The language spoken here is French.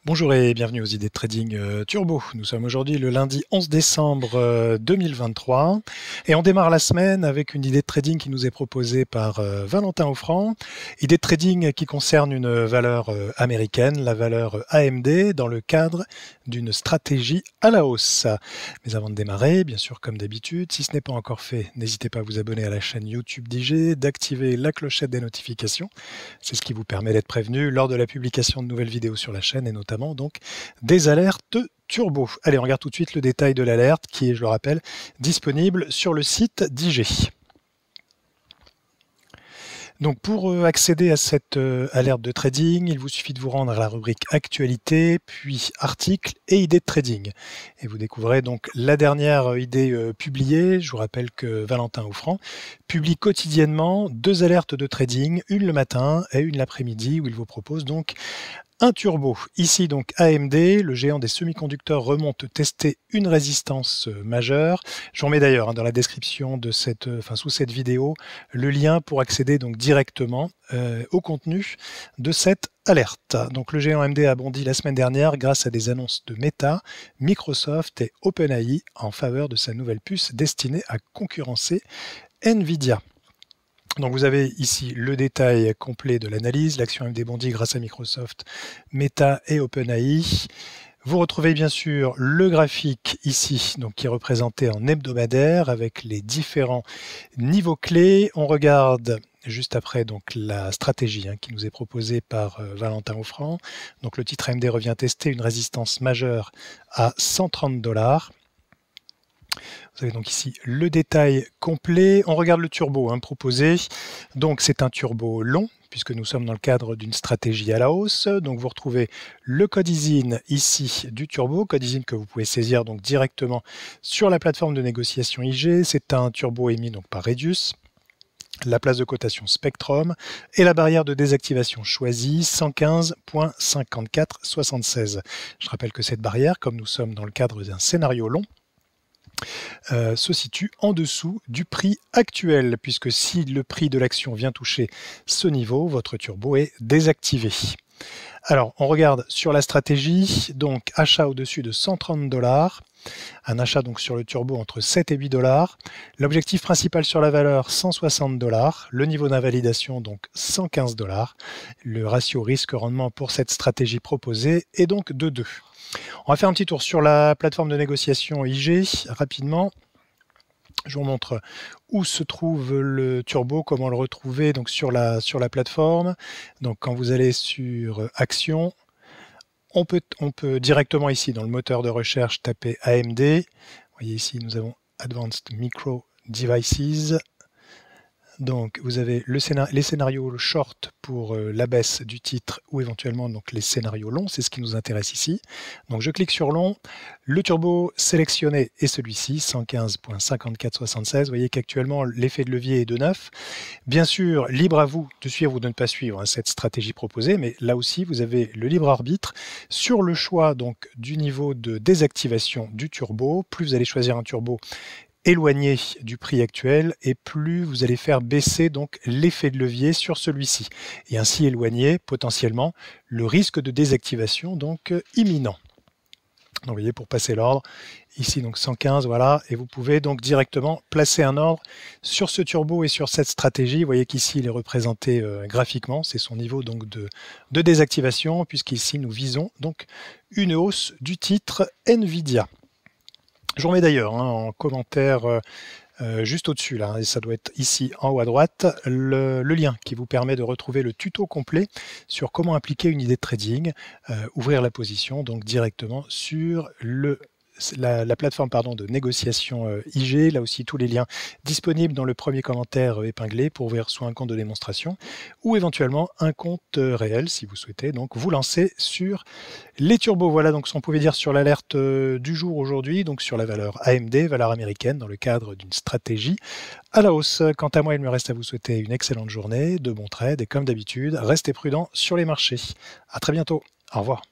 Bonjour et bienvenue aux idées de trading turbo. Nous sommes aujourd'hui le lundi 11 décembre 2023 et on démarre la semaine avec une idée de trading qui nous est proposée par Valentin Offrand. Idée de trading qui concerne une valeur américaine, la valeur AMD, dans le cadre d'une stratégie à la hausse. Mais avant de démarrer, bien sûr comme d'habitude, si ce n'est pas encore fait, n'hésitez pas à vous abonner à la chaîne YouTube d'IG, d'activer la clochette des notifications. C'est ce qui vous permet d'être prévenu lors de la publication de nouvelles vidéos sur la chaîne et notamment donc des alertes turbo. Allez, on regarde tout de suite le détail de l'alerte qui est, je le rappelle, disponible sur le site d'IG. Donc pour accéder à cette alerte de trading, il vous suffit de vous rendre à la rubrique Actualité, puis Articles et Idées de trading. Et vous découvrez donc la dernière idée publiée. Je vous rappelle que Valentin Offrand publie quotidiennement 2 alertes de trading, une le matin et une l'après-midi, où il vous propose donc un turbo. Ici donc AMD, le géant des semi-conducteurs, remonte tester une résistance majeure. Je vous remets d'ailleurs dans la description de sous cette vidéo le lien pour accéder donc directement au contenu de cette alerte. Donc le géant AMD a bondi la semaine dernière grâce à des annonces de Meta, Microsoft et OpenAI en faveur de sa nouvelle puce destinée à concurrencer Nvidia. Donc vous avez ici le détail complet de l'analyse, l'action AMD bondit grâce à Microsoft, Meta et OpenAI. Vous retrouvez bien sûr le graphique ici, donc qui est représenté en hebdomadaire avec les différents niveaux clés. On regarde juste après donc la stratégie qui nous est proposée par Valentin Offrand. Donc le titre AMD revient tester une résistance majeure à 130$. Vous avez donc ici le détail complet. On regarde le turbo proposé. Donc c'est un turbo long, puisque nous sommes dans le cadre d'une stratégie à la hausse. Donc vous retrouvez le code ISIN ici du turbo, code ISIN que vous pouvez saisir donc directement sur la plateforme de négociation IG. C'est un turbo émis donc par Redius. La place de cotation Spectrum et la barrière de désactivation choisie 115.5476. Je rappelle que cette barrière, comme nous sommes dans le cadre d'un scénario long, se situe en dessous du prix actuel, puisque si le prix de l'action vient toucher ce niveau, votre turbo est désactivé. Alors, on regarde sur la stratégie, donc achat au-dessus de 130$, un achat donc sur le turbo entre 7 et 8$, l'objectif principal sur la valeur 160$, le niveau d'invalidation donc 115$, le ratio risque-rendement pour cette stratégie proposée est donc de 2. On va faire un petit tour sur la plateforme de négociation IG rapidement. Je vous montre où se trouve le turbo, comment le retrouver donc sur la plateforme. Donc quand vous allez sur Action, on peut directement ici dans le moteur de recherche taper AMD. Vous voyez ici nous avons Advanced Micro Devices. Donc vous avez les scénarios short pour la baisse du titre ou éventuellement donc les scénarios longs, c'est ce qui nous intéresse ici. Donc je clique sur long, le turbo sélectionné est celui-ci, 115.5476. Vous voyez qu'actuellement l'effet de levier est de 9. Bien sûr, libre à vous de suivre ou de ne pas suivre cette stratégie proposée, mais là aussi vous avez le libre arbitre sur le choix donc du niveau de désactivation du turbo. Plus vous allez choisir un turbo éloigné du prix actuel et plus vous allez faire baisser donc l'effet de levier sur celui-ci et ainsi éloigner potentiellement le risque de désactivation donc imminent. Donc vous voyez, pour passer l'ordre ici donc 115, voilà, et vous pouvez donc directement placer un ordre sur ce turbo et sur cette stratégie. Vous voyez qu'ici il est représenté graphiquement, c'est son niveau donc de désactivation, puisqu'ici nous visons donc une hausse du titre Nvidia. Je vous remets d'ailleurs en commentaire juste au-dessus, là, et ça doit être ici en haut à droite, le lien qui vous permet de retrouver le tuto complet sur comment appliquer une idée de trading, ouvrir la position donc directement sur la plateforme de négociation IG. Là aussi tous les liens disponibles dans le premier commentaire épinglé pour ouvrir soit un compte de démonstration ou éventuellement un compte réel si vous souhaitez donc vous lancer sur les turbos. Voilà donc ce qu'on pouvait dire sur l'alerte du jour aujourd'hui, donc sur la valeur AMD, valeur américaine dans le cadre d'une stratégie à la hausse. Quant à moi, il me reste à vous souhaiter une excellente journée, de bons trades et comme d'habitude, restez prudents sur les marchés. À très bientôt. Au revoir.